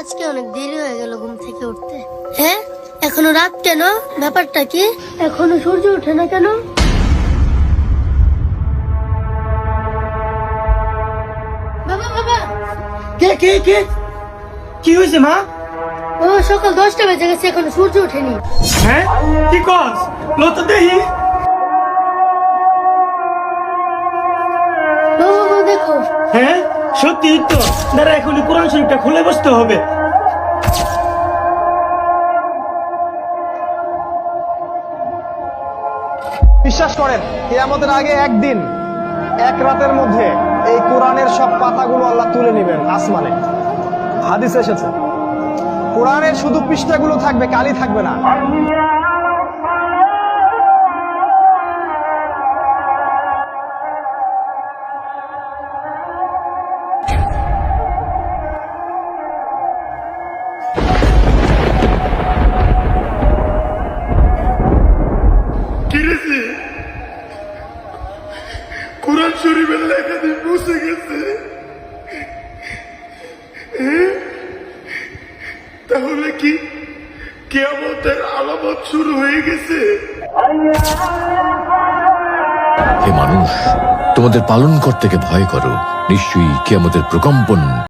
আজকে অনেক দেরি হয়ে গেল ঘুম থেকে উঠতে। হ্যাঁ, এখনো রাত কেন? ব্যাপারটা কি? এখনো সূর্য ওঠে না কেন? বাবা বাবা, কে কে কে কি হয়েছে মা? ও সকাল 10টা বেজে গেছে, এখনো সূর্য ওঠেনি। হ্যাঁ কি কস? লত দেহি। বাবা দেখো। হ্যাঁ সত্যি তো, দাঁড়া এখনই কোরআন শরীফটা খুলে বসতে হবে। বিশ্বাস করেন কিয়ামতের আগে একদিন এক রাতের মধ্যে এই কোরআনের সব পাতাগুলো আল্লাহ তুলে নেবেন আসমানে। হাদিস এসেছে কোরআনের শুধু পৃষ্ঠাগুলো থাকবে, কালি থাকবে না। কিরেছে কোরআন শরীফের লেখা দিয়ে মুছে গেছে। তাহলে কি কিয়ামতের আলামত শুরু হয়ে গেছে? হে মানুষ, তোমাদের পালনকর্তাকে ভয় করো, নিশ্চয়ই কিয়ামতের প্রকম্পন